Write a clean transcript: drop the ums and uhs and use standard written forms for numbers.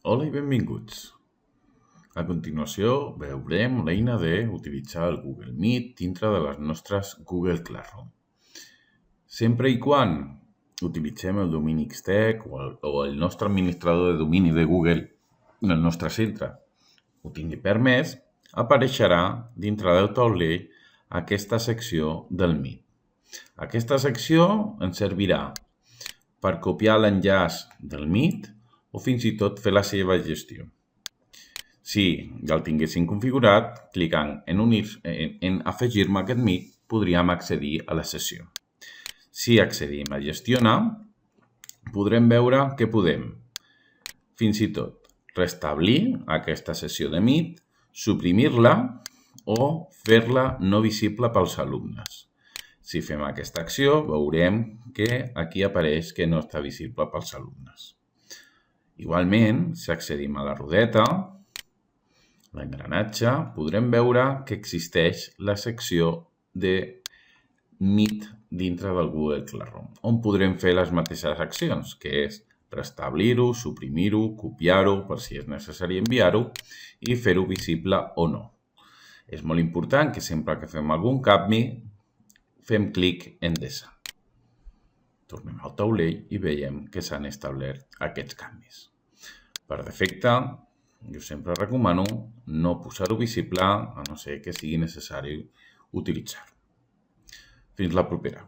Hola i benvinguts. A continuació veurem l'eina d'utilitzar el Google Meet dintre de les nostres Google Classroom. Sempre i quan utilitzem el domini Xtech o el nostre administrador de domini de Google en el nostre centre ho tingui permès, apareixerà dintre del taulell aquesta secció del Meet. Aquesta secció ens servirà per copiar l'enllaç del Meet o fins i tot fer la seva gestió. Si ja el tinguéssim configurat, clicant en afegir-me a aquest Meet, podríem accedir a la sessió. Si accedim a gestionar, podrem veure que podem, fins i tot, restablir aquesta sessió de Meet, suprimir-la o fer-la no visible pels alumnes. Si fem aquesta acció, veurem que aquí apareix que no està visible pels alumnes. Igualment, si accedim a la rodeta, l'engranatge, podrem veure que existeix la secció de Meet dintre del Google Classroom, on podrem fer les mateixes accions, que és restablir-ho, suprimir-ho, copiar-ho per si és necessari enviar-ho i fer-ho visible o no. És molt important que sempre que fem algun canvi, fem clic en Desa. Tornem al taulell i veiem que s'han establert aquests canvis. Per defecte, jo sempre recomano no posar-ho visible, a no ser que sigui necessari utilitzar-ho. Fins la propera.